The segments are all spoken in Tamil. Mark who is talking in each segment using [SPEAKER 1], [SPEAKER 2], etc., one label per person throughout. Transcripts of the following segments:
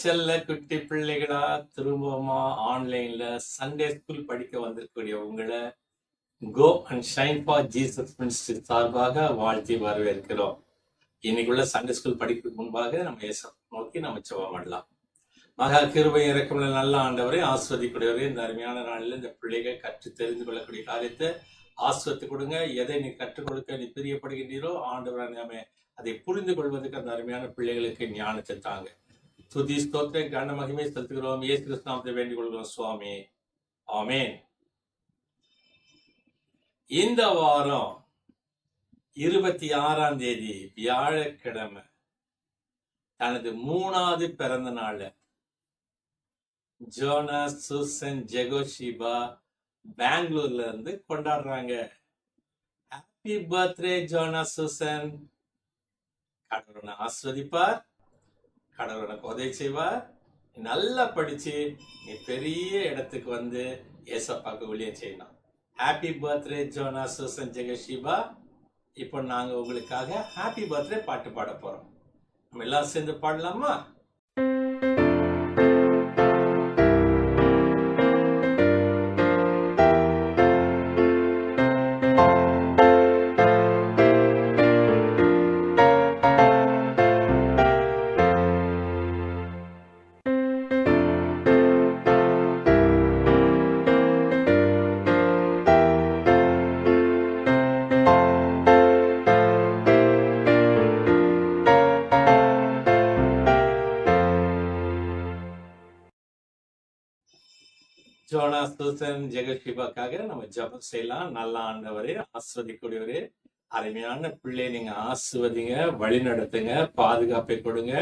[SPEAKER 1] செல்ல குட்டி பிள்ளைகளா திரும்பவுமா ஆன்லைன்ல சண்டே ஸ்கூல் படிக்க வந்திருக்கக்கூடிய உங்களை go and shine for Jesus ministry சார்பாக வாழ்த்தி வரவேற்கிறோம். இன்னைக்குள்ள சண்டே ஸ்கூல் படிப்புக்கு முன்பாக நம்ம இயேசு நோக்கி நம்ம ஜெபம் பண்ணலாம். மகா கிருபை இறக்கமுள்ள நல்ல ஆண்டவரை ஆஸ்வதிக்கூடியவரே, இந்த அருமையான நாளில் இந்த பிள்ளைகள் கற்று தெரிந்து கொள்ளக்கூடிய காரியத்தை ஆஸ்வத்து கொடுங்க. எதை நீ கற்றுக் கொடுக்க நீ பிரியப்படுகின்றீரோ ஆண்டவரை நாம அதை புரிந்து கொள்வதற்கு அந்த அருமையான பிள்ளைகளுக்கு ஞானத்தை தாங்க. துதி ஸ்தோத்திர கன மகிமை செலுத்துகிறோம். இயேசு கிறிஸ்து நாமத்தை வேண்டிக் கொள்கிறோம் சுவாமி, ஆமென். இந்த வாரம் 26ஆம் தேதி வியாழக்கிழமை தனது 3வது பிறந்த நாள் ஜோனா சூசன் ஜெகோஷிபா பெங்களூர்ல இருந்து கொண்டாடுறாங்க. ஹாப்பி பர்த்டே ஜோனா சூசன். கடவுளை ஆஸ்வதிப்பார், கடவுள் உனக்கு உதவி செய்வார். நல்லா படிச்சு நீ பெரிய இடத்துக்கு வந்து ஏசப்பாக்கு ஊழியம் செய்யணும். ஹாப்பி பர்த்டே ஜோனா சூசன் ஜெகஷிபா. இப்போ நாங்க உங்களுக்காக ஹாப்பி பர்த்டே பாட்டு பாட போறோம். நம்ம எல்லாரும் சேர்ந்து பாடலாமா? ஜோனா சூசன் ஜெகஷிபாக்காக நம்ம ஜெபம் செய்யலாம். நல்ல ஆண்டவரே, ஆஸ்வதிக்கூடியவரே, அருமையான பிள்ளை நீங்க ஆஸ்வதிங்க, வழி நடத்துங்க, பாதுகாப்பை கொடுங்க.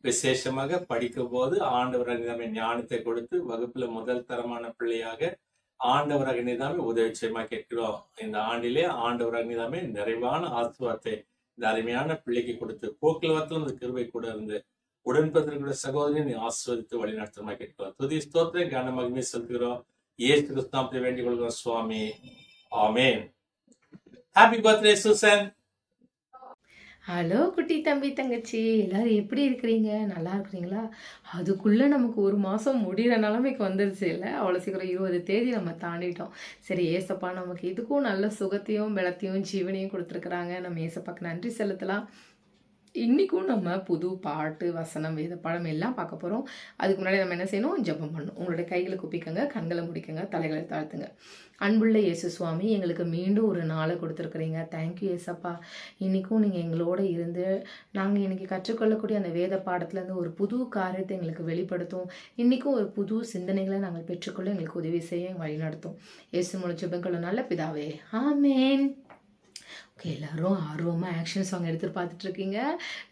[SPEAKER 1] விசேஷமாக படிக்கும் போது ஆண்டவராக நம்ம ஞானத்தை கொடுத்து வகுப்புல முதல் தரமான பிள்ளையாக ஆண்டவராக நீதாமே உதவி செய்யமா கேட்கிறோம். இந்த ஆண்டிலே ஆண்டவராக நீதாமே நிறைவான ஆசுவாத்தை இந்த அருமையான பிள்ளைக்கு கொடுத்து போக்குவரத்துல இந்த கிருபை கூட இருந்து உடன்பதற்குள்ள சகோதரி நீ ஆஸ்வதித்து வழி நடத்தமா கேட்கிறோம். துதி ஸ்தோத்திரம் கன மகிமை செலுத்துகிறோம். இயேசு கிறிஸ்து நாமத்தை வேண்டிக் கொள்கிறோம் சுவாமி, ஆமென். Happy birthday Susan.
[SPEAKER 2] ஹலோ குட்டி தம்பி தங்கச்சி, எல்லாரும் எப்படி இருக்கிறீங்க? நல்லா இருக்கிறீங்களா? அதுக்குள்ளே நமக்கு ஒரு மாதம் முடிகிற நிலைமைக்கு வந்துருச்சு இல்லை? அவ்வளோ சீக்கிரம் 20 தேதி நம்ம தாண்டிட்டோம். சரி, ஏசப்பா நமக்கு இதுக்கும் நல்ல சுகத்தையும் பலத்தையும் ஜீவனையும் கொடுத்துருக்குறாங்க. நம்ம ஏசப்பாக்கு நன்றி செலுத்தலாம். இன்றைக்கும் நம்ம புது பாட்டு, வசனம், வேத பாடம் எல்லாம் பார்க்க போகிறோம். அதுக்கு முன்னாடி நம்ம என்ன செய்யணும்? ஜெபம் பண்ணணும். உங்களுடைய கைகளை குப்பிக்கங்க, கண்களை முடிக்கங்க, தலைகளை தாழ்த்துங்க. அன்புள்ள இயேசு சுவாமி, எங்களுக்கு மீண்டும் ஒரு நாளை கொடுத்துருக்குறீங்க. தேங்க்யூ ஏசப்பா. இன்றைக்கும் நீங்கள் எங்களோட இருந்து நாங்கள் இன்றைக்கி கற்றுக்கொள்ளக்கூடிய அந்த வேத பாடத்துலேருந்து ஒரு புது காரியத்தை எங்களுக்கு வெளிப்படுத்தும். இன்றைக்கும் ஒரு புது சிந்தனைகளை நாங்கள் பெற்றுக்கொள்ள எங்களுக்கு உதவி செய்ய வழிநடத்தும். இயேசு மூலம் ஜெபங்கள நல்ல பிதாவே, ஆமென். ஓகே, எல்லோரும் ஆர்வமாக ஆக்ஷன் சாங் எடுத்துகிட்டு பார்த்துட்ருக்கீங்க.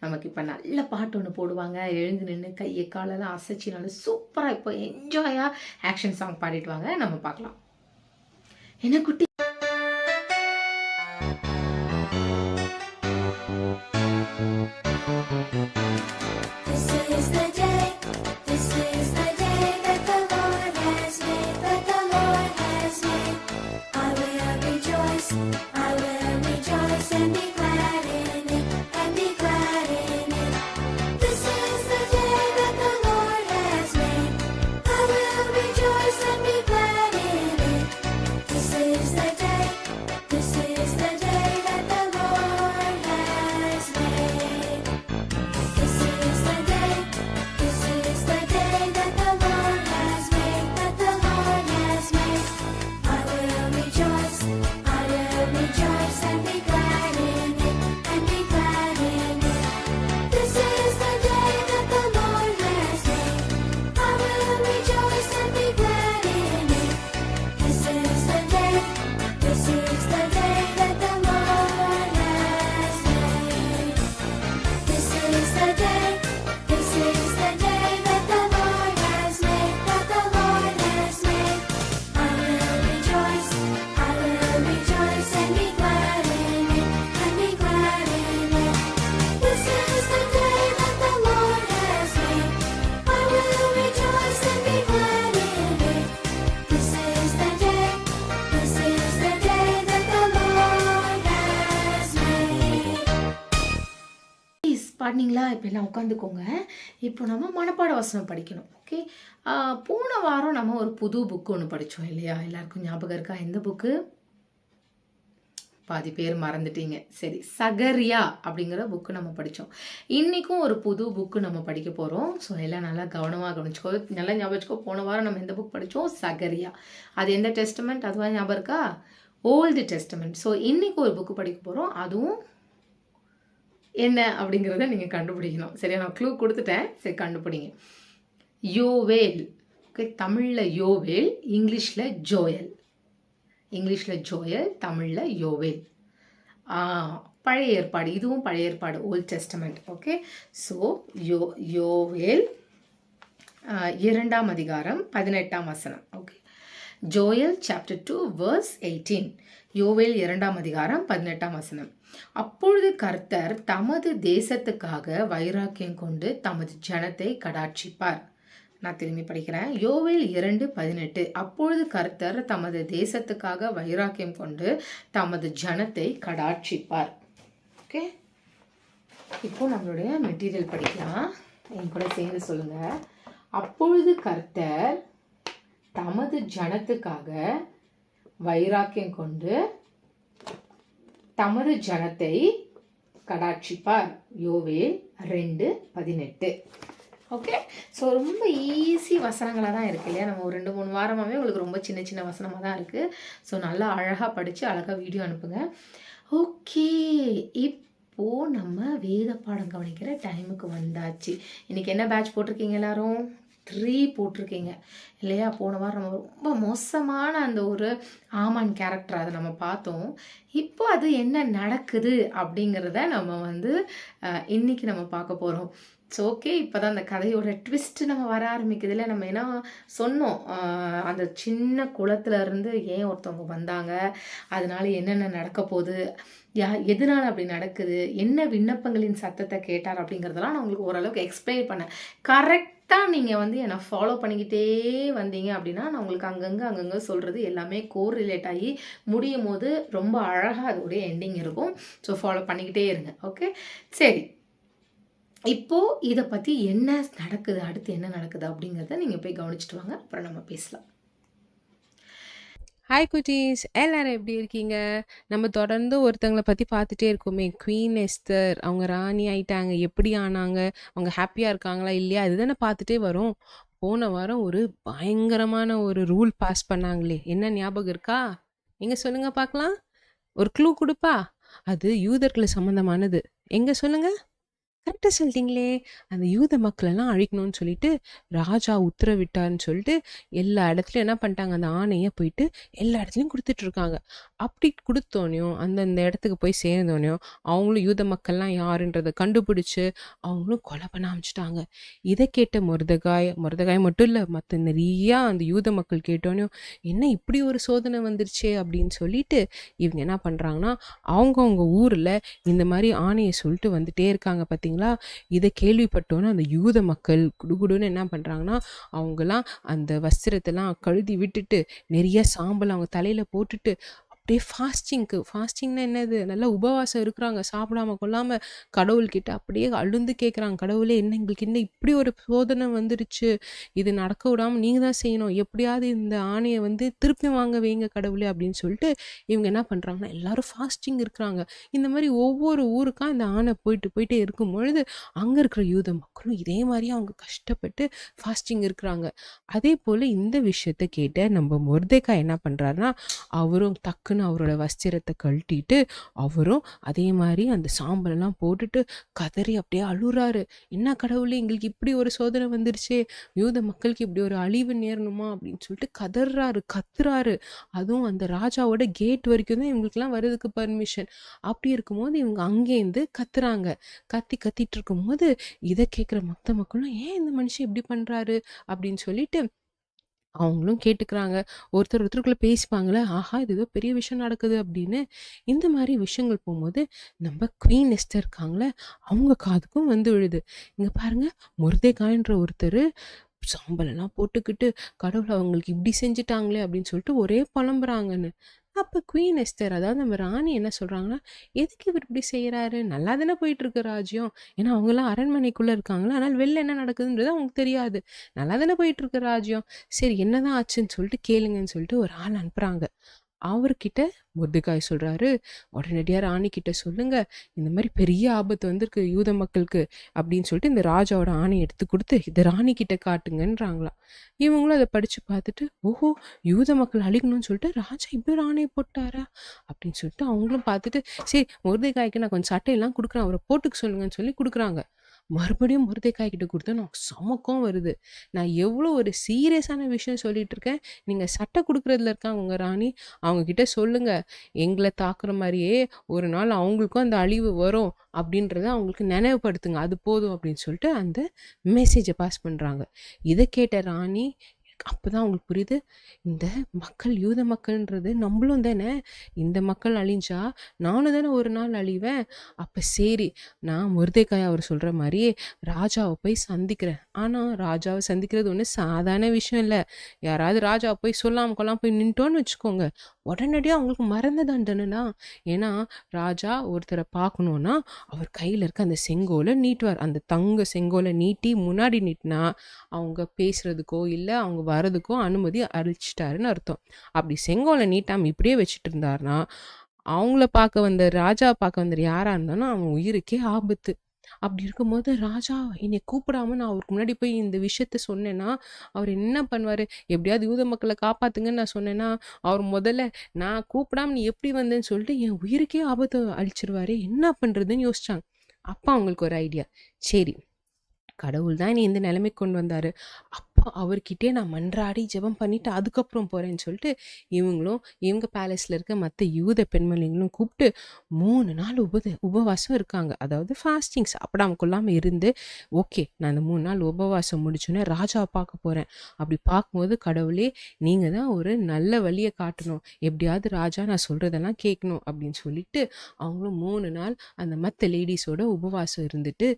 [SPEAKER 2] நமக்கு இப்போ நல்ல பாட்டு ஒன்று போடுவாங்க. எழுந்து நின்று கையை காலெல்லாம் அசைச்சி நல்லா சூப்பராக இப்போ என்ஜாயாக ஆக்ஷன் சாங் பாடிட்டு வாங்க, நம்ம பார்க்கலாம். என்ன குட்டி? பாடினீங்களா? இப்போ எல்லாம் உட்காந்துக்கோங்க. இப்போ நம்ம மனப்பாட வசனம் படிக்கணும். ஓகே. போன வாரம் நம்ம ஒரு புது புக் ஒன்று படித்தோம் இல்லையா? எல்லாருக்கும் ஞாபகம் இருக்கா? எந்த புக்கு? பாதி பேர் மறந்துட்டீங்க. சரி, சகரியா அப்படிங்கிற புக்கு நம்ம படித்தோம். இன்றைக்கும் ஒரு புது புக்கு நம்ம படிக்க போகிறோம். ஸோ எல்லாம் நல்லா கவனமாக கவனிச்சுக்கோ. நல்லா ஞாபகம் வச்சுக்கோ. போன வாரம் நம்ம எந்த புக் படித்தோம்? சகரியா. அது எந்த டெஸ்டமெண்ட்? அதுவா ஞாபகம் இருக்கா? Old testament. ஸோ இன்றைக்கி ஒரு புக்கு படிக்க போகிறோம். அதுவும் என்ன அப்படிங்கிறத நீங்கள் கண்டுபிடிக்கணும். சரியா? நான் க்ளூ கொடுத்துட்டேன். சரி, கண்டுபிடிங்க. யோவேல். ஓகே. தமிழில் யோவேல், இங்கிலீஷில் ஜோயல். இங்கிலீஷில் ஜோயல், தமிழில் யோவேல். பழைய ஏற்பாடு. இதுவும் பழைய ஏற்பாடு, ஓல்ட் டெஸ்டமெண்ட். ஓகே. ஸோ யோவேல் 2ஆம் அதிகாரம் 18ஆம் வசனம். ஓகே. Joel chapter 2 verse 18. யோவேல் 2ஆம் அதிகாரம் 18ஆம் வசனம். அப்பொழுது கர்த்தர் தமது தேசத்துக்காக வைராக்கியம் கொண்டு தமது ஜனத்தை கடாட்சிப்பார். நான் திரும்பி படிக்கிறேன். யோவேல் 2:18. அப்பொழுது கர்த்தர் தமது தேசத்துக்காக வைராக்கியம் கொண்டு தமது ஜனத்தை கடாட்சிப்பார். ஓகே. இப்போ நம்மளுடைய மெட்டீரியல் படிக்கலாம். என் கூட சேர்ந்து சொல்லுங்க. அப்பொழுது கர்த்தர் தமது ஜனத்துக்காக வைராக்கியம் கொண்டு தமது ஜனத்தை கடாட்சிப்பார். யோவேல் 2:18. ஓகே. ஸோ ரொம்ப ஈஸி வசனங்களாக தான் இருக்குது இல்லையா? நம்ம ஒரு 2-3 வாரமாகவே உங்களுக்கு ரொம்ப சின்ன சின்ன வசனமாக தான் இருக்குது. ஸோ நல்லா அழகாக படித்து அழகாக வீடியோ அனுப்புங்க. ஓகே. இப்போது நம்ம வேத பாடம் கவனிக்கிற டைமுக்கு வந்தாச்சு. இன்றைக்கி என்ன பேட்ச் போட்டிருக்கீங்க எல்லாரும்? 3 போட்டிருக்கீங்க இல்லையா? போன வாரம் நம்ம ரொம்ப மோசமான அந்த ஒரு ஆமான் கேரக்டர் அதை நம்ம பார்த்தோம். இப்போ அது என்ன நடக்குது அப்படிங்கிறத நம்ம இன்னைக்கு நம்ம பார்க்க போகிறோம். So okay. இப்போ தான் அந்த கதையோட ட்விஸ்ட்டு நம்ம வர ஆரம்பிக்குதுல. நம்ம என்ன சொன்னோம்? அந்த சின்ன குளத்துலேருந்து ஏன் ஒருத்தவங்க வந்தாங்க, அதனால என்னென்ன நடக்க போகுது, எதனால் அப்படி நடக்குது, என்ன விண்ணப்பங்களின் சத்தத்தை கேட்டார் அப்படிங்கிறதெல்லாம் நான் உங்களுக்கு ஓரளவுக்கு எக்ஸ்பிளைன் பண்ணேன். கரெக்டாக நீங்கள் என்னை ஃபாலோ பண்ணிக்கிட்டே வந்தீங்க அப்படின்னா நான் உங்களுக்கு அங்கங்கே சொல்கிறது எல்லாமே கோர் ரிலேட் ஆகி முடியும் போது ரொம்ப அழகாக அதோடைய எண்டிங் இருக்கும். ஸோ ஃபாலோ பண்ணிக்கிட்டே இருங்க. ஓகே. சரி, இப்போது இதை பற்றி என்ன நடக்குது, அடுத்து என்ன நடக்குது அப்படிங்கிறத நீங்கள் போய் கவனிச்சிட்டு வாங்க. அப்புறம் நம்ம பேசலாம்.
[SPEAKER 3] ஹாய் குட்டீஸ், எல்லாரும் எப்படி இருக்கீங்க? நம்ம தொடர்ந்து ஒருத்தங்களை பற்றி பார்த்துட்டே இருக்கோமே, குவீன் எஸ்தர். அவங்க ராணி ஆயிட்டாங்க, எப்படி ஆனாங்க, அவங்க ஹாப்பியாக இருக்காங்களா இல்லையா, அதுதானே பார்த்துட்டே வரோம். போன வாரம் ஒரு பயங்கரமான ஒரு ரூல் பாஸ் பண்ணாங்களே, என்ன ஞாபகம் இருக்கா? எங்கே சொல்லுங்க பார்க்கலாம். ஒரு க்ளூ கொடுப்பா? அது யூதர்களை சம்மந்தமானது. எங்கே சொல்லுங்க. கரெக்டாக சொல்லிட்டீங்களே. அந்த யூத மக்களெல்லாம் அழிக்கணும்னு சொல்லிட்டு ராஜா உத்தரவிட்டார்னு சொல்லிட்டு எல்லா இடத்துலையும் என்ன பண்ணிட்டாங்க, அந்த ஆணையை போயிட்டு எல்லா இடத்துலையும் கொடுத்துட்ருக்காங்க. அப்படி கொடுத்தோனையும் அந்தந்த இடத்துக்கு போய் சேர்ந்தோனையும் அவங்களும் யூத மக்கள்லாம் யாருன்றதை கண்டுபிடிச்சி அவங்களும் கொலை பண்ண ஆரம்பிச்சிட்டாங்க. இதை கேட்ட மொர்தெகாய் மட்டும் இல்லை, மற்ற நிறையா அந்த யூத மக்கள் கேட்டோனையும் என்ன இப்படி ஒரு சோதனை வந்துருச்சே அப்படின்னு சொல்லிட்டு இவங்க என்ன பண்ணுறாங்கன்னா, அவங்கவுங்க ஊரில் இந்த மாதிரி ஆணையை சொல்லிட்டு வந்துட்டே இருக்காங்க. பார்த்தீங்களா? இதை கேள்விப்பட்டோன்னு அந்த யூத மக்கள் குடுகுடுன்னு என்ன பண்ணுறாங்கன்னா, அவங்கெல்லாம் அந்த வஸ்திரத்தெல்லாம் கழுதி விட்டுட்டு நிறைய சாம்பல் அவங்க தலையில் போட்டுட்டு அப்படியே ஃபாஸ்டிங்னா என்னது, நல்லா உபவாசம் இருக்கிறாங்க, சாப்பிடாம கொள்ளாமல் கடவுள்கிட்ட அப்படியே அழுந்து கேட்குறாங்க, கடவுளே என்ன எங்களுக்கு என்ன இப்படி ஒரு சோதனை வந்துருச்சு, இது நடக்க விடாமல் நீங்கள் தான் செய்யணும், எப்படியாவது இந்த ஆணையை திருப்பி வாங்க வைங்க கடவுளே அப்படின்னு சொல்லிட்டு இவங்க என்ன பண்ணுறாங்கன்னா எல்லாரும் ஃபாஸ்டிங் இருக்கிறாங்க. இந்த மாதிரி ஒவ்வொரு ஊருக்கா இந்த ஆணை போயிட்டே இருக்கும் பொழுது அங்கே இருக்கிற யூத மக்களும் இதே மாதிரி அவங்க கஷ்டப்பட்டு ஃபாஸ்டிங் இருக்கிறாங்க. அதே போல் இந்த விஷயத்தை கேட்ட நம்ம மொர்தெகாய் என்ன பண்ணுறாருன்னா, அவரும் டக்குன்னு அவரோட வஸ்திரத்தை கழட்டிட்டு அவரும் அதே மாதிரி அந்த சாம்பலெல்லாம் போட்டுட்டு கதறி அப்படியே அழுறாரு. என்ன கடவுளே எங்களுக்கு இப்படி ஒரு சோதனை வந்துருச்சே, யூத மக்களுக்கு இப்படி ஒரு அழிவு நேரணுமா அப்படின்னு சொல்லிட்டு கத்துறாரு. அதுவும் அந்த ராஜாவோட கேட் வரைக்கும் தான் இவங்களுக்குலாம் வர்றதுக்கு பர்மிஷன். அப்படி இருக்கும்போது இவங்க அங்கேருந்து கத்திட்டு இருக்கும்போது இதை கேட்குற மற்ற மக்களும் ஏன் இந்த மனுஷன் இப்படி பண்ணுறாரு அப்படின்னு சொல்லிட்டு அவங்களும் கேட்டுக்கிறாங்க. ஒருத்தருக்குள்ளே பேசிப்பாங்களே, ஆஹா இது ஏதோ பெரிய விஷயம் நடக்குது அப்படின்னு. இந்த மாதிரி விஷயங்கள் போகும்போது நம்ம குவீன் எஸ்தர் இருக்காங்களே அவங்க காதுக்கும் விழுது. இங்கே பாருங்க, மொர்தெகாய்ன்ற ஒருத்தர் சாம்பலெல்லாம் போட்டுக்கிட்டு கடவுள் அவங்களுக்கு இப்படி செஞ்சுட்டாங்களே அப்படின்னு சொல்லிட்டு ஒரே புலம்புறாங்கன்னு. அப்ப குயின் எஸ்தர், அதாவது நம்ம ராணி என்ன சொல்றாங்கன்னா, "எதுக்கு இவர் இப்படி செய்றாரு? நல்லா தானே போயிட்டுருக்கு ராஜ்யம்." ஏன்னா அவங்கலாம் அரண்மனைக்குள்ள இருக்காங்களா, அதனால வெளில என்ன நடக்குதுன்றது அவங்களுக்கு தெரியாது. நல்லா தானே போயிட்டுருக்கு ராஜ்யம். சரி என்னதான் ஆச்சுன்னு சொல்லிட்டு கேளுங்கன்னு சொல்லிட்டு ஒரு ஆள் அனுப்புறாங்க. அவர்கிட்ட மொர்தெகாய் சொல்றாரு, "உடனடியா ராணி கிட்ட சொல்லுங்க, இந்த மாரி பெரிய ஆபத்து வந்திருக்கு யூத மக்களுக்கு." அப்படின்னு சொல்லிட்டு இந்த ராஜாவோட ஆணைய எடுத்து குடுத்து, "இத ராணி கிட்ட காட்டுங்கன்றாங்களாம்." இவங்களும் அத படிச்சு பார்த்துட்டு, "ஓஹோ! யூத மக்கள் அழிக்கணும்னு சொல்லிட்டு ராஜா இப்படி ஒரு ஆணை போட்டாரா?" அப்படின்னு சொல்லிட்டு அவங்களும் பார்த்துட்டு, "சரி மொர்தெகாய்க்கு நான் கொஞ்சம் சட்டையெல்லாம் குடுக்குறேன். அவர போட்டுக்க சொல்லுங்கன்னு" சொல்லி குடுக்குறாங்க. மறுபடியும் மொர்தெகாய் கிட்ட குடுத்தா எனக்கு செம கோவம் வருது. நான் எவ்வளோ ஒரு சீரியஸான விஷயம் சொல்லிட்டு இருக்கேன். நீங்க சட்டை குடுக்குறதுல இருக்காங்க உங்க ராணி. அவங்க கிட்ட சொல்லுங்க, எங்கள தாக்குற மாரியே ஒரு நாள் அவங்களுக்கும் அந்த அழிவு வரும் அப்படின்றத அவங்களுக்கு நினைவுபடுத்துங்க. அது போதும் அப்படின்னு சொல்லிட்டு அந்த மெசேஜ பாஸ் பண்றாங்க. இத கேட்ட ராணி அப்பதான் அவங்களுக்கு புரியுது, இந்த மக்கள் யூத மக்கள்ன்றது நம்மளும் தானே. இந்த மக்கள் அழிஞ்சா நானும் தானே ஒரு நாள் அழிவேன். அப்ப சரி, நான் மொர்தெகாய் அவர் சொல்ற மாரியே ராஜாவ போய் சந்திக்கிறேன். ஆனா ராஜாவ சந்திக்கிறது ஒண்ணும் சாதாரண விஷயம் இல்ல. யாராவது ராஜாவ போய் சொல்லாம கொள்ளாம போய் நின்ட்டோம்னு வச்சுக்கோங்க, உடனடியா அவங்களுக்கு மரண தண்டனை தான். ஏன்னா ராஜா ஒருத்தர பார்க்கணும்னா அவர் கையில இருக்க அந்த செங்கோல நீட்டுவார். அந்த தங்க செங்கோல நீட்டி முன்னாடி நீட்டினா அவங்க பேசுறதுக்கோ இல்ல அவங்க வரதுக்கோ அனுமதி அளிச்சிட்டாருன்னு அர்த்தம். அப்படி செங்கோல நீட்டாம இப்படியே வச்சுட்டு இருந்தாருன்னா, அவங்கள பார்க்க வந்த ராஜாவ பார்க்க வந்த யாரா இருந்தாலும் அவன் உயிருக்கே ஆபத்து. அப்படி இருக்கும்போது ராஜா என்னைய கூப்பிடாம நான் அவருக்கு முன்னாடி போய் இந்த விஷயத்த சொன்னேன்னா, அவர் என்ன பண்ணுவாரு? எப்படியாவது யூத மக்கள காப்பாத்துங்கன்னு நான் சொன்னேன்னா, அவர் முதல்ல நான் கூப்பிடாம நீ எப்படி வந்தேன்னு சொல்லிட்டு என் உயிருக்கே ஆபத்து அளிச்சிருவாரே! என்ன பண்றதுன்னு யோசிச்சாங்க. அப்ப அவங்களுக்கு ஒரு ஐடியா. சரி, கடவுள் தான் என்னைய இந்த நிலைமைக்கு கொண்டு வந்தாரு. அப்போ அவர்கிட்டயே நான் மன்றாடி ஜெபம் பண்ணிட்டு அதுக்கப்புறம் போறேன்னு சொல்லிட்டு, இவங்க பேலஸ்ல இருக்க மத்த யூத பெண்மணிகளும் கூப்பிட்டு 3 நாள் உபவாசம் இருக்காங்க. அதாவது ஃபாஸ்டிங் சாப்பிடாம கொள்ளாம இருந்து, ஓகே நான் அந்த 3 நாள் உபவாசம் முடிச்சோன்னே ராஜாவ பார்க்க போறேன். அப்படி பார்க்கும்போது, கடவுளே நீங்க தான் ஒரு நல்ல வழிய காட்டணும். எப்படியாவது ராஜா நான் சொல்றதெல்லாம் கேட்கணும் அப்படின்னு சொல்லிட்டு, அவங்களும் 3 நாள் அந்த மத்த லேடீஸோட உபவாசம் இருந்துட்டு,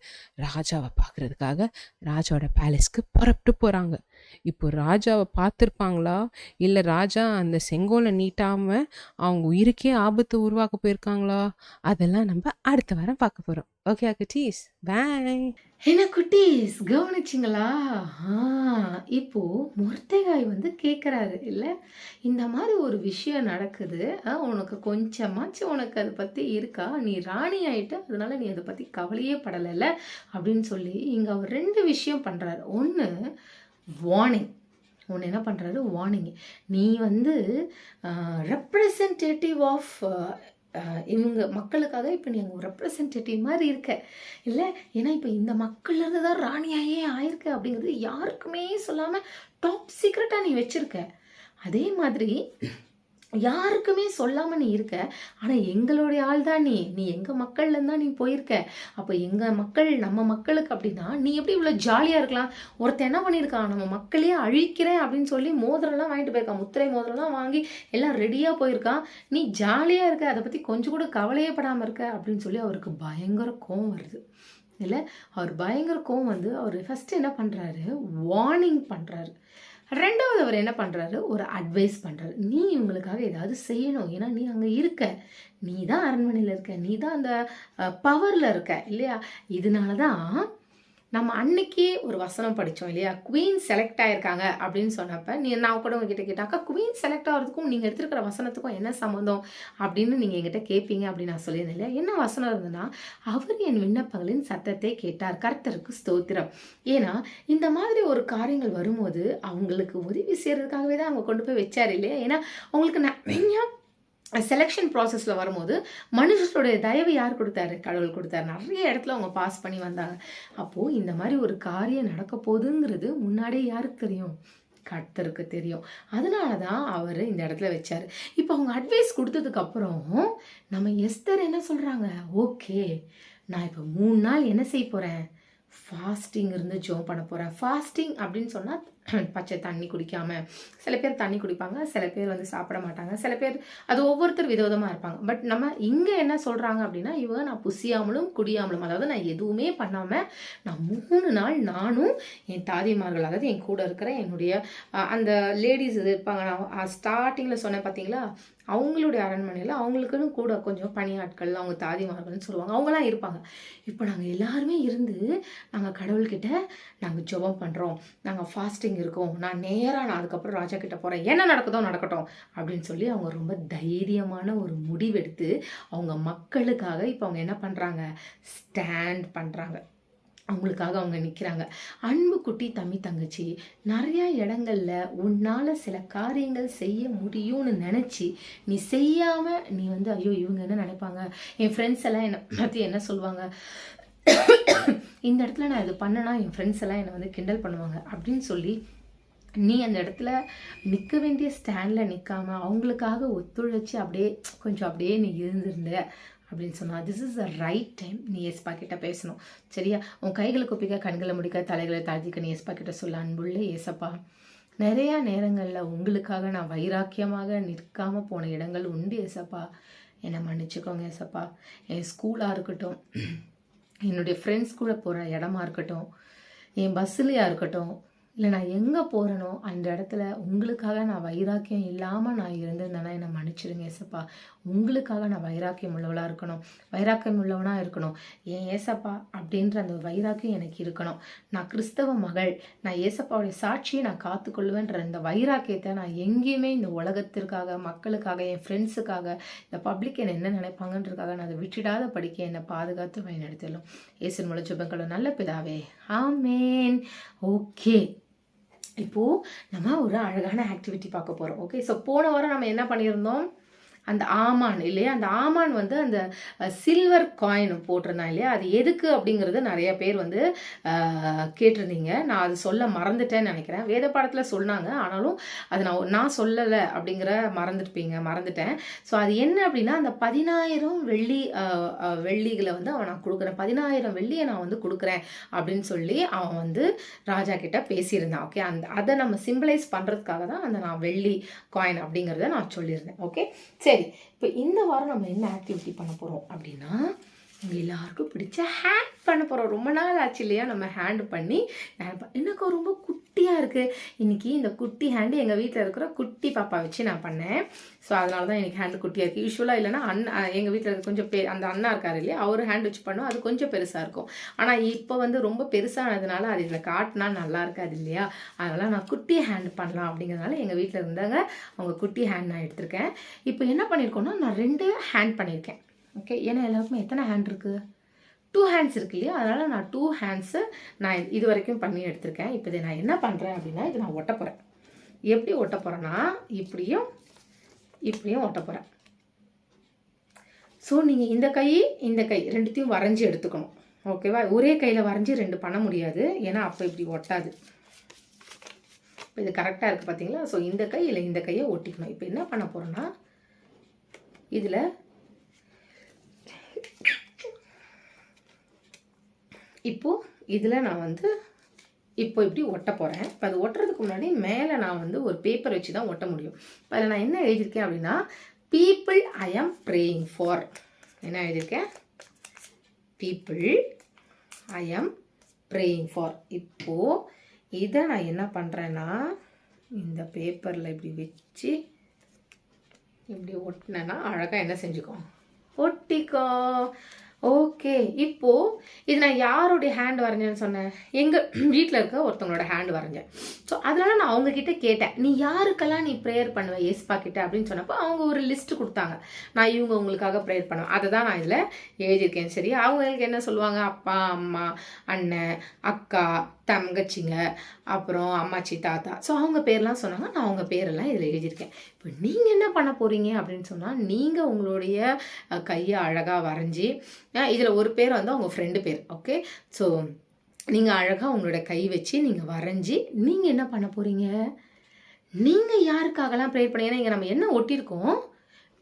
[SPEAKER 3] ராஜாவ பார்க்கறதுக்காக ராஜாவோட பேலஸ்க்கு புறப்பட்டு போறாங்க. இப்போ ராஜாவ பார்த்திருப்பாங்களா? இல்ல ராஜா அந்த செங்கோல நீட்டாம அவங்க உயிருக்கே ஆபத்து உருவாக்க போயிருக்காங்களா? அதெல்லாம் நம்ம அடுத்த வாரம் பார்க்க போறோம். ஓகே குட்டீஸ், பை.
[SPEAKER 2] என்ன குட்டீஸ் கவனிச்சிங்களா? இப்போ மொர்தெகாய் வந்து கேட்குறாரு இல்ல, இந்த மாதிரி ஒரு விஷயம் நடக்குது, உனக்கு கொஞ்சமாச்சும் உனக்கு அதை பற்றி இருக்கா? நீ ராணி ஆயிட்ட, அதனால நீ அதை பற்றி கவலையே படலைல்ல அப்படின்னு சொல்லி இங்கே அவர் 2 விஷயம் பண்ணுறாரு. ஒன்று வார்னிங், ஒன்று என்ன பண்ணுறாரு வார்னிங். நீ வந்து ரெப்ரசன்டேட்டிவ் ஆஃப் இவங்க மக்களுக்காக இப்போ நீ அங்கே ஒரு ரெப்ரசன்டேட்டிவ் மாதிரி இருக்க இல்லை. ஏன்னா இப்போ இந்த மக்கள்லேருந்து தான் ராணியாயே ஆயிருக்க அப்படிங்கிறது யாருக்குமே சொல்லாமல் டாப் சீக்ரெட்டாக நீ வச்சுருக்க. அதே மாதிரி யாருக்குமே சொல்லாமல் நீ இருக்க. ஆனால் எங்களுடைய ஆள் தான் நீ எங்கள் மக்கள்லேருந்து தான் நீ போயிருக்க. அப்போ எங்கள் மக்கள் நம்ம மக்களுக்கு அப்படின்னா நீ எப்படி இவ்வளோ ஜாலியாக இருக்கலாம்? ஒருத்தன் என்ன பண்ணியிருக்கான், நம்ம மக்களையே அழிக்கிறேன் அப்படின்னு சொல்லி மோதிரம்லாம் வாங்கிட்டு போயிருக்கான், முத்திரை மோதிரம்லாம் வாங்கி எல்லாம் ரெடியாக போயிருக்கான். நீ ஜாலியாக இருக்க, அதை பற்றி கொஞ்சம் கூட கவலையே படாமல் இருக்க அப்படின்னு சொல்லி அவருக்கு பயங்கர கோவம் வருது இல்லை. அவர் பயங்கர கோவம் வந்து அவர் ஃபஸ்ட்டு என்ன பண்ணுறாரு, வார்னிங் பண்ணுறாரு. 2வது அவர் என்ன பண்ணுறாரு, ஒரு அட்வைஸ் பண்ணுறாரு. நீ இவங்களுக்காக ஏதாவது செய்யணும். ஏன்னா நீ அங்கே இருக்க, நீ தான் அரண்மனையில் இருக்க, நீ தான் அந்த பவரில் இருக்க இல்லையா. இதனால தான் நம்ம அன்னைக்கே ஒரு வசனம் படித்தோம் இல்லையா, குவீன் செலக்ட் ஆயிருக்காங்க அப்படின்னு சொன்னப்ப நான் கூட உங்ககிட்ட கேட்டாக்கா, குவீன் செலக்ட் ஆகிறதுக்கும் நீங்கள் எடுத்துருக்கிற வசனத்துக்கும் என்ன சம்மந்தம் அப்படின்னு நீங்கள் என்கிட்ட கேட்பீங்க அப்படின்னு நான் சொல்லியிருந்தேன் இல்லையா. என்ன வசனம் இருந்ததுன்னா, அவர் என் விண்ணப்பங்களின் சத்தத்தை கேட்டார், கர்த்தருக்கு ஸ்தோத்திரம். ஏன்னா இந்த மாதிரி ஒரு காரியங்கள் வரும்போது அவங்களுக்கு உதவி செய்கிறதுக்காகவே தான் அவங்க கொண்டு போய் வச்சார் இல்லையா. ஏன்னா அவங்களுக்கு நிறையா செலெக்ஷன் ப்ராசஸில் வரும்போது மனுஷருடைய தயவு யார் கொடுத்தாரு, கடவுள் கொடுத்தாரு. நிறைய இடத்துல அவங்க பாஸ் பண்ணி வந்தாங்க. அப்போது இந்த மாதிரி ஒரு காரியம் நடக்க போகுதுங்கிறது முன்னாடியே யாருக்கு தெரியும், கர்த்தருக்கு தெரியும். அதனால தான் அவர் இந்த இடத்துல வச்சார். இப்போ அவங்க அட்வைஸ் கொடுத்ததுக்கப்புறம் நம்ம எஸ்தர் என்ன சொல்கிறாங்க, ஓகே நான் இப்போ 3 நாள் என்ன செய்ய போகிறேன், ஃபாஸ்டிங் இருந்து ஜெபம் பண்ண போகிறேன். ஃபாஸ்டிங் அப்படின்னு சொன்னால் பச்சை தண்ணி குடிக்காமல், சில பேர் தண்ணி குடிப்பாங்க, சில பேர் வந்து சாப்பிட மாட்டாங்க, சில பேர் அது ஒவ்வொருத்தர் விதவிதமாக இருப்பாங்க. பட் நம்ம இங்கே என்ன சொல்கிறாங்க அப்படின்னா, நான் புசியாமலும் குடியாமலும், அதாவது நான் எதுவுமே பண்ணாமல் நான் 3 நாள் நானும் என் தாதிமார்கள், அதாவது என் கூட இருக்கிற என்னுடைய அந்த லேடிஸ் இது இருப்பாங்க, நான் ஸ்டார்டிங்கில் சொன்னேன் பார்த்தீங்களா, அவங்களுடைய அரண்மனையில் அவங்களுக்குன்னு கூட கொஞ்சம் பணியாட்கள், அவங்க தாதிமார்கள்னு சொல்லுவாங்க, அவங்களாம் இருப்பாங்க. இப்போ நாங்கள் எல்லாருமே இருந்து நாங்கள் கடவுள்கிட்ட நாங்கள் ஜெபம் பண்ணுறோம், நாங்கள் ஃபாஸ்டிங் இருக்கோம், நான் அதுக்கப்புறம் ராஜா கிட்ட போகிறேன், என்ன நடக்குதோ நடக்கட்டும் அப்படின்னு சொல்லி அவங்க ரொம்ப தைரியமான ஒரு முடிவெடுத்து அவங்க மக்களுக்காக இப்போ அவங்க என்ன பண்ணுறாங்க, ஸ்டாண்ட் பண்ணுறாங்க. அவங்களுக்காக அவங்க நிற்கிறாங்க. அன்பு குட்டி தம்பி தங்கச்சி, நிறையா இடங்கள்ல உன்னால் சில காரியங்கள் செய்ய முடியும்னு நினச்சி நீ செய்யாமல் நீ வந்து ஐயோ இவங்க என்ன நினைப்பாங்க, என் ஃப்ரெண்ட்ஸ் எல்லாம் என்னை பற்றி என்ன சொல்லுவாங்க, இந்த இடத்துல நான் இது பண்ணனா என் ஃப்ரெண்ட்ஸ் எல்லாம் என்னை வந்து கிண்டல் பண்ணுவாங்க அப்படின்னு சொல்லி நீ அந்த இடத்துல நிற்க வேண்டிய ஸ்டாண்டில் நிற்காம அவங்களுக்காக ஒத்துழைச்சி அப்படியே நீ இருந்திருந்த அப்படின்னு சொன்னா this is the right time. நீ ஏசப்பா கிட்ட பேசணும். சரியா? உன் கைகளை குப்பிக்க, கண்களை முடிக்க, தலைகளை தாழ்த்திக்க நீ ஏசப்பா கிட்ட சொல்ல, அன்புள்ள ஏசப்பா, நிறையா நேரங்களில் உங்களுக்காக நான் வைராக்கியமாக நிற்காம போன இடங்கள் உண்டு ஏசப்பா. என்னை மன்னிச்சுக்கோங்க ஏசப்பா. என் ஸ்கூலாக இருக்கட்டும், என்னுடைய ஃப்ரெண்ட்ஸ் கூட போகிற இடமா இருக்கட்டும், என் பஸ்ஸுலையாக இருக்கட்டும், இல்லை நான் எங்கே போகிறேனோ அந்த இடத்துல உங்களுக்காக நான் வைராக்கியம் இல்லாமல் நான் இருந்திருந்தேன்னா என்னை மன்னிச்சிடுங்க ஏசப்பா. உங்களுக்காக நான் வைராக்கியம் உள்ளவளாக இருக்கணும், வைராக்கியம் உள்ளவனாக இருக்கணும். ஏன் ஏசப்பா அப்படின்ற அந்த வைராக்கியம் எனக்கு இருக்கணும். நான் கிறிஸ்தவ மகள், நான் ஏசப்பாவுடைய சாட்சியை நான் காத்துக்கொள்வேன்ற இந்த வைராக்கியத்தை நான் எங்கேயுமே இந்த உலகத்திற்காக, மக்களுக்காக, என் ஃப்ரெண்ட்ஸுக்காக, இந்த பப்ளிக் என்னை என்ன நினைப்பாங்கன்றதுக்காக நான் அதை விட்டுடாத படிக்க என்னை பாதுகாத்து வழிநடத்திடலும். இயேசுவின் மூலம் ஜெபங்களும் நல்ல பிதாவே, ஆமேன். ஓகே, இப்போது நம்ம ஒரு அழகான ஆக்டிவிட்டி பார்க்க போகிறோம். ஓகே, ஸோ போன வாரம் நம்ம என்ன பண்ணியிருந்தோம், அந்த ஆமான் இல்லையா, அந்த ஆமான் வந்து அந்த சில்வர் காயின் போட்டிருந்தான் இல்லையா, அது எதுக்கு அப்படிங்கிறது நிறைய பேர் வந்து கேட்டிருந்தீங்க. நான் அது சொல்ல மறந்துட்டேன்னு நினைக்கிறேன். வேத பாடத்தில் சொன்னாங்க, ஆனாலும் அது நான் சொல்லலை அப்படிங்கிற மறந்துட்டேன். ஸோ அது என்ன அப்படின்னா, அந்த 10,000 வெள்ளிகளை வந்து அவன் நான் கொடுக்குறேன், 10,000 வெள்ளியை நான் வந்து கொடுக்குறேன் அப்படின்னு சொல்லி அவன் வந்து ராஜா கிட்ட பேசியிருந்தான். ஓகே, அதை நம்ம சிம்பிளைஸ் பண்ணுறதுக்காக தான் அந்த நான் வெள்ளி காயின் அப்படிங்கிறத நான் சொல்லியிருந்தேன். ஓகே, சரி, இப்போ இந்த வாரம் நம்ம என்ன ஆக்டிவிட்டி பண்ண போகிறோம் அப்படின்னா, உங்கள் எல்லாருக்கும் பிடிச்ச ஹேண்ட் பண்ண போகிறோம். ரொம்ப நாள் ஆச்சு இல்லையா நம்ம ஹேண்டு பண்ணி. எனக்கு ரொம்ப குட்டியாக இருக்குது இன்னைக்கு. இந்த குட்டி ஹேண்டு எங்கள் வீட்டில் இருக்கிற குட்டி பாப்பா வச்சு நான் பண்ணேன். ஸோ அதனால தான் எனக்கு ஹேண்டு குட்டியாக இருக்குது. யூஸ்வலாக இல்லைன்னா எங்கள் வீட்டில் இருக்க கொஞ்சம் அந்த அண்ணா இருக்கார் இல்லையா, அவர் ஹேண்ட் வச்சு பண்ணோம், அது கொஞ்சம் பெருசாக இருக்கும். ஆனால் இப்போ வந்து ரொம்ப பெருசானதுனால அது இதில் காட்டினா நல்லா இருக்காது இல்லையா, அதனால் நான் குட்டி ஹேண்ட் பண்ணலாம் அப்படிங்கிறதுனால எங்கள் வீட்டில் இருந்தாங்க அவங்க குட்டி ஹேண்ட் நான் எடுத்திருக்கேன். இப்போ என்ன பண்ணியிருக்கோன்னா, நான் 2 ஹேண்ட் பண்ணியிருக்கேன். ஓகே, ஏன்னா எல்லாருக்குமே எத்தனை ஹேண்ட் இருக்குது, 2 ஹேண்ட்ஸ் இருக்கு இல்லையா, அதனால் நான் 2 ஹேண்ட்ஸு நான் இது வரைக்கும் பண்ணி எடுத்திருக்கேன். இப்போ இதை நான் என்ன பண்ணுறேன் அப்படின்னா, இது நான் ஒட்ட போகிறேன். எப்படி ஒட்ட போகிறேன்னா, இப்படியும் ஒட்ட போகிறேன். ஸோ நீங்கள் இந்த கை ரெண்டுத்தையும் வரைஞ்சி எடுத்துக்கணும். ஓகேவா? ஒரே கையில் வரைஞ்சி 2 பண்ண முடியாது, ஏன்னா அப்போ இப்படி ஒட்டாது. இப்போ இது கரெக்டாக இருக்குது பார்த்தீங்களா? ஸோ இந்த கை இல்லை இந்த கையை ஒட்டிக்கணும். இப்போ என்ன பண்ண போகிறோன்னா, இதில் நான் வந்து இப்படி ஒட்ட போகிறேன். இப்போ அது ஒட்டுறதுக்கு முன்னாடி மேலே நான் வந்து ஒரு பேப்பர் வச்சு தான் ஒட்ட முடியும். இப்போ அதில் நான் என்ன எழுதியிருக்கேன் அப்படின்னா, பீப்புள் ஐ ஆம் ப்ரேயிங் ஃபார். என்ன எழுதியிருக்கேன், பீப்புள் ஐ ஆம் ப்ரேயிங் ஃபார். இப்போது இதை நான் என்ன பண்ணுறேன்னா, இந்த பேப்பரில் இப்படி வச்சு இப்படி ஒட்டினேன்னா அழகாக என்ன செஞ்சுக்கோ, ஒட்டிக்கோ. ஓகே, இப்போது இது நான் யாருடைய ஹேண்ட் வரைஞ்சேன்னு சொன்னேன், எங்கள் வீட்டில் இருக்க ஒருத்தவங்களோட ஹேண்ட் வரைஞ்சேன். ஸோ அதனால் நான் அவங்கக்கிட்ட கேட்டேன், நீ யாருக்கெல்லாம் நீ ப்ரேயர் பண்ணுவேன் ஏசப்பா கிட்ட அப்படின்னு சொன்னப்போ அவங்க ஒரு லிஸ்ட்டு கொடுத்தாங்க. நான் இவங்க உங்களுக்காக ப்ரேயர் பண்ணுவேன், அதை தான் நான் இதில் எழுதியிருக்கேன். சரி, அவங்களுக்கு என்ன சொல்லுவாங்க, அப்பா, அம்மா, அண்ணன், அக்கா, தங்கச்சிங்க, அப்புறம் அம்மாச்சி, தாத்தா. ஸோ அவங்க பேர்லாம் சொன்னாங்க, நான் அவங்க பேரெல்லாம் இதில் எழுதியிருக்கேன். இப்போ நீங்கள் என்ன பண்ண போகிறீங்க அப்படின்னு சொன்னால், நீங்கள் உங்களுடைய கையை அழகாக வரைஞ்சி, இதில் ஒரு பேர் வந்து அவங்க ஃப்ரெண்டு பேர். ஓகே, ஸோ நீங்கள் அழகாக உங்களோட கை வச்சு நீங்கள் வரைஞ்சி நீங்கள் என்ன பண்ண போகிறீங்க, நீங்கள் யாருக்காகலாம் ப்ரே பண்ணீங்கன்னா, இங்கே நம்ம என்ன ஒட்டியிருக்கோம்,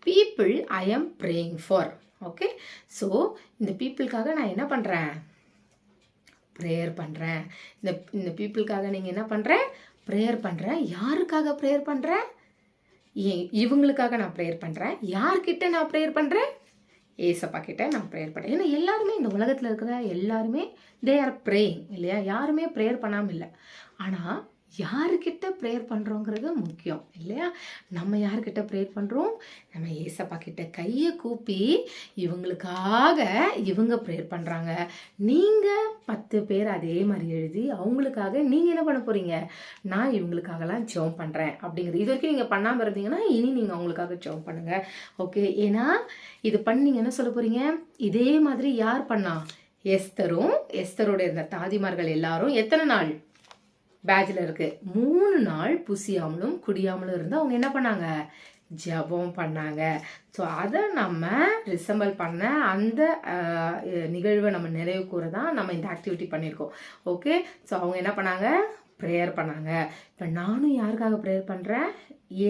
[SPEAKER 2] பீப்புள் ஐ ஆம் ப்ரேயிங் ஃபார். ஓகே, ஸோ இந்த பீப்புளுக்காக நான் என்ன பண்ணுறேன், ப்ரேயர் பண்ணுறேன். இந்த பீப்புளுக்காக நீங்கள் என்ன பண்ணுறேன், ப்ரேயர் பண்ணுறேன். யாருக்காக ப்ரேயர் பண்ணுறேன், இவங்களுக்காக நான் ப்ரேயர் பண்ணுறேன். யார்கிட்ட நான் ப்ரேயர் பண்ணுறேன், ஏசப்பா கிட்ட நான் ப்ரேயர் பண்ணுறேன். ஏன்னா எல்லாருமே இந்த உலகத்தில் இருக்கிற எல்லாருமே தே ஆர் ப்ரேயிங் இல்லையா, யாருமே ப்ரேயர் பண்ணாமல் இல்லை. ஆனால் யாருக்கிட்ட ப்ரேயர் பண்ணுறோங்கிறது முக்கியம் இல்லையா? நம்ம யார்கிட்ட ப்ரேயர் பண்ணுறோம்? நம்ம ஏசப்பா கிட்ட கையை கூப்பி இவங்களுக்காக இவங்க ப்ரேயர் பண்ணுறாங்க. நீங்கள் 10 பேர் அதே மாதிரி எழுதி அவங்களுக்காக நீங்கள் என்ன பண்ண போகிறீங்க? நான் இவங்களுக்காகலாம் ஜெபம் பண்ணுறேன் அப்படிங்கிறது. இது வரைக்கும் நீங்கள் பண்ணாமல் இருந்தீங்கன்னா இனி நீங்கள் அவங்களுக்காக ஜெபம் பண்ணுங்கள். ஓகே, ஏன்னா இது பண்ணி என்ன சொல்ல போகிறீங்க? இதே மாதிரி யார் பண்ணா? எஸ்தரோட இருந்த தாதிமார்கள் எல்லாரும் எத்தனை நாள் பேட்சில் இருக்கு? 3 நாள் புசியாமலும் குடியாமலும் இருந்து அவங்க என்ன பண்ணாங்க? ஜெபம் பண்ணாங்க. ஸோ அதை நம்ம ரிசம்பிள் பண்ண அந்த நிகழ்வை நம்ம நிறைவு கூற தான் நம்ம இந்த ஆக்டிவிட்டி பண்ணியிருக்கோம். ஓகே, ஸோ அவங்க என்ன பண்ணாங்க? ப்ரேயர் பண்ணாங்க. இப்போ நானும் யாருக்காக ப்ரேயர் பண்ணுறேன்?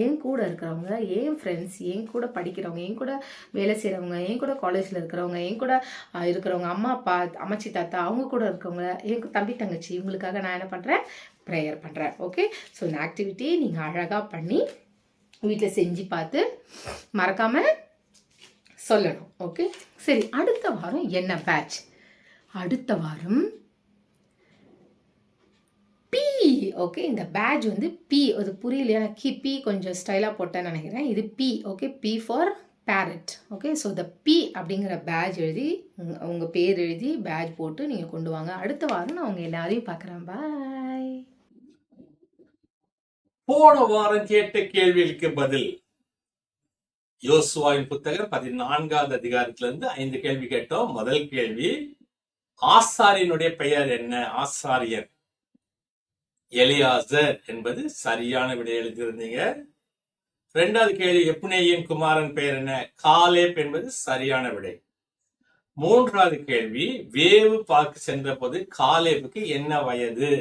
[SPEAKER 2] என் கூட இருக்கிறவங்க, என் ஃப்ரெண்ட்ஸ், என் கூட படிக்கிறவங்க, என் கூட வேலை செய்கிறவங்க, என் கூட காலேஜில் இருக்கிறவங்க, என் கூட இருக்கிறவங்க, அம்மா அப்பா, அம்மாச்சி தாத்தா, அவங்க கூட இருக்கவங்க, என் தம்பி தங்கச்சி, இவங்களுக்காக நான் என்ன பண்ணுறேன்? ப்ரேயர் பண்ணுறேன். ஓகே, ஸோ இந்த ஆக்டிவிட்டி நீங்கள் அழகாக பண்ணி வீட்டில் செஞ்சு பார்த்து மறக்காமல் சொல்லணும். ஓகே, சரி, அடுத்த வாரம் என்ன பேட்ச்? அடுத்த வாரம் பி. ஓகே, இந்த பேட்ச் வந்து பி. அது புரியலையா? பி கொஞ்சம் ஸ்டைலாக போட்டேன்னு நினைக்கிறேன். இது B. Okay, B for parrot. Okay, so இந்த பி அப்படிங்கிற பேட்ச் எழுதி உங்கள் பேர் எழுதி பேட்ச் போட்டு நீங்கள் கொண்டு வாங்க. அடுத்த வாரம் நான் உங்கள் எல்லாரையும் பார்க்குறேன். பாய்.
[SPEAKER 1] போன வாரம் கேட்ட கேள்விகளுக்கு பதில். யோசுவாவின் புத்தகம் 14வது அதிகாரத்திலிருந்து 5 கேள்வி கேட்டோம். முதல் கேள்வி, ஆசாரியனுடைய பெயர் என்ன? ஆசாரியன் எலியாசர் என்பது சரியான விடை எழுதியிருந்தீங்க. 2வது கேள்வி, எப்னேயின் குமாரன் பெயர் என்ன? காலேப் என்பது சரியான விடை. 3வது கேள்வி, வேவு பார்க்க சென்ற போது காலேபுக்கு என்ன வயது?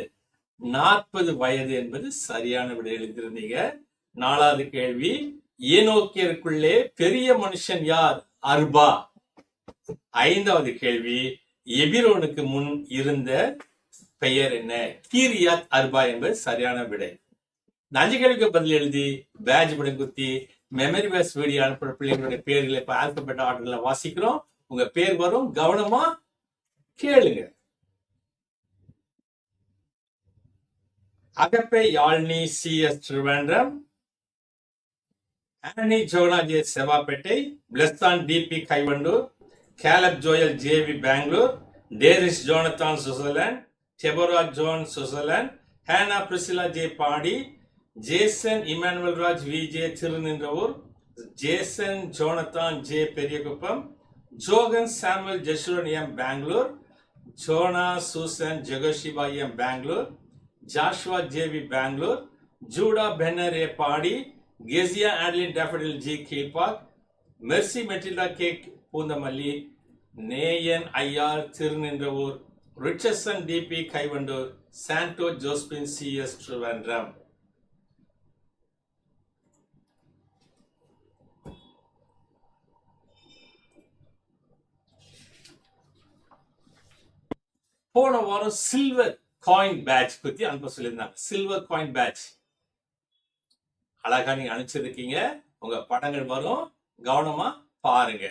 [SPEAKER 1] 40 வயது என்பது சரியான விடை எழுதியிருந்தீங்க. 4வது கேள்வி, ஏனோக்கியருக்குள்ளே பெரிய மனுஷன் யார்? அர்பா. 5வது கேள்வி, எபிரோனுக்கு முன் இருந்த பெயர் என்ன? கீரியாத் அர்பா என்பது சரியான விடை. 5 கேள்விக்கு பதில் எழுதி பேட்ச் படம் குத்தி மெமரி பேஸ் வீடியோ அனுப்புற பிள்ளைங்களுடைய பேர்களை இப்ப ஆல்பபெட் ஆர்டர்ல வாசிக்கிறோம். உங்க பேர் வரும், கவனமா கேளுங்க. அகப்பே யாழ்னி CS திருவேண்டம், ஆனி ஜோனா ஜே செவாப்பேட்டை, பிளஸ்தான் DP Kaivandur, Caleb Joel JV Bangalore, Daris Jonathan Switzerland, Deborah John Switzerland, Hena Priscilla J Padi, Jason Emmanuel Raj VJ Thiruninravur, Jason Jonathan J Periyakuppam, Johan Samuel Jeshurun M Bangalore, Jona Susan Jehoshiba M Bangalore, Joshua JV Bangalore, Juda Benner A Padi, Kezia Adlin Daffodil G Kilpauk, Mercy Matilda கேக் Poonamallee, Neyan IR Thiruninravur, Richardson DP Kaivandur, Sandow Josephine CS திருவேண்டம். போன வாரம் சில்வர் காயின் பேட்ச் பத்தி அனுப்ப சொல்லியிருந்தாங்க. சில்வர் காயின் பேட்ச் அழகா நீங்க அனுப்பிச்சிருக்கீங்க. உங்க படங்கள் வரும், கவனமா பாருங்க.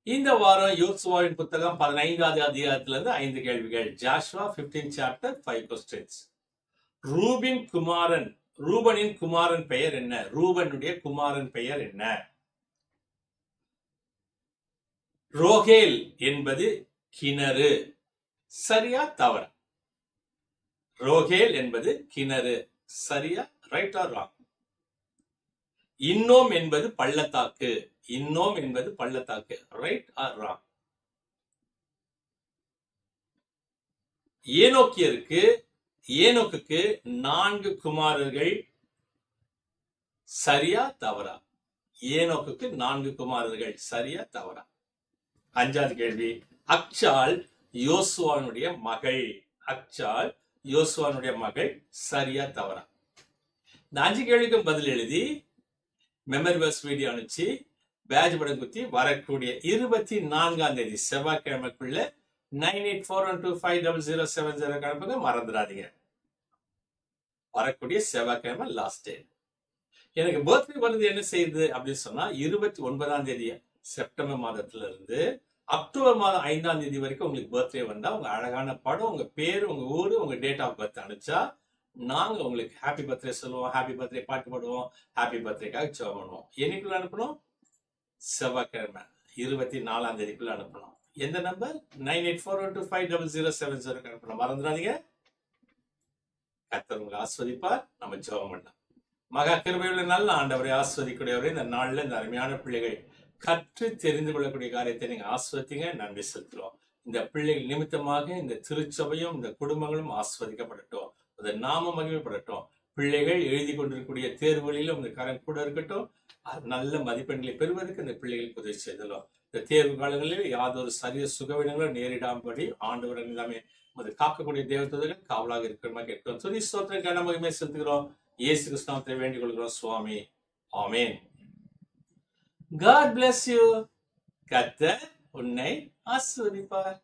[SPEAKER 1] இந்த வாரம் யோசுவாவின் புத்தகம் 15வது அதிகாரத்திலிருந்து 5 கேள்விகள். Joshua 15 chapter 5 questions. ரூபனின் குமாரன் பெயர் என்ன? ரூபனுடைய குமாரன் பெயர் என்ன? ரோகேல் என்பது கிணறு. சரியா தவறா? ரோகேல் என்பது கிணறு. சரியா? Right or wrong? இன்னோம் என்பது பள்ளத்தாக்கு. இன்னோம் என்பது பள்ளத்தாக்கு. Right or wrong? ஏனோக்குக்கு 4 குமாரர்கள். சரியா தவறா? ஏனோக்குக்கு 4 குமாரர்கள். சரியா தவறா? 5வது கேள்வி. அக்சால் யோசுவானுடைய மகள். அக்சால் யோசுவானுடைய மகள். சரியா தவறா? இந்த 5 கேள்விக்கும் பதில் எழுதி மெமரி வர்ஸ் வீடியோ அனுப்பிச்சு பேட்ச் படம் குத்தி வரக்கூடிய 24ஆம் தேதி செவ்வாய்க்கிழமைக்குள்ள 9841250070 அனுப்புங்க. மறந்துடாதீங்க. வரக்கூடிய செவ்வாய்க்கிழமை லாஸ்ட் டே. எனக்கு பர்த்டே வருது என்ன செய்யுது அப்படின்னு சொன்னா 29ஆம் தேதி செப்டம்பர் மாதத்துல இருந்து அக்டோபர் மாதம் 5ஆம் தேதி வரைக்கும் உங்களுக்கு பர்த்டே வந்தா உங்க அழகான படம், உங்க பேரு, உங்க ஊரு, உங்க டேட் ஆஃப் பர்த் அனுப்பிச்சா நாங்க உங்களுக்கு ஹாப்பி பர்த்டே சொல்லுவோம், ஹாப்பி பர்த்டே பாட்டு பாடுவோம், ஹாப்பி பர்த்டேக்காக ஜெபம் பண்ணுவோம். என்னைக்குள்ள அனுப்பணும்? செவ்வாய்க்கிழமை 24ஆம் தேதிக்குள்ள அனுப்பணும். எந்த நம்பர்? 9841250070 அனுப்பணும். மறந்துடாதீங்க. கர்த்தர் உங்களை ஆஸ்வதிப்பார். நம்ம ஜெபம் பண்ணலாம். மகா கிருபையுள்ள நல்ல ஆண்டவரை, ஆஸ்வதிக்கூடியவரை, இந்த நாள்ல இந்த அருமையான பிள்ளைகள் கற்று தெரிந்து கொள்ளக்கூடிய காரியத்தை நீங்க ஆஸ்வதிங்க. நன்றி செலுத்துறோம். இந்த பிள்ளைகள் நிமித்தமாக இந்த திருச்சபையும் இந்த குடும்பங்களும் ஆஸ்வதிக்கப்படட்டும். அந்த நாம மகிமைப்படட்டும். பிள்ளைகள் எழுதி கொண்டிருக்கக்கூடிய தேர்வுகளிலும் இந்த கரம் கூட இருக்கட்டும். நல்ல மதிப்பெண்களை பெறுவதற்கு இந்த பிள்ளைகளுக்கு உதவி செய்தலும். இந்த தேர்வு காலங்களில் யாதொரு சரிய சுகவீனங்களும் நேரிடாமபடி ஆண்டவர் எல்லாமே காக்கக்கூடிய தேவதூதர்கள் காவலாக இருக்கிறமா கேட்கிறோம். துதி ஸ்தோத்திரம் கன மகிமை செலுத்துகிறோம். இயேசு கிறிஸ்துவை வேண்டிக் கொள்கிறோம் சுவாமி. ஆமென். God bless you. கர்த்தர் உன்னை ஆசீர்வதிப்பார்.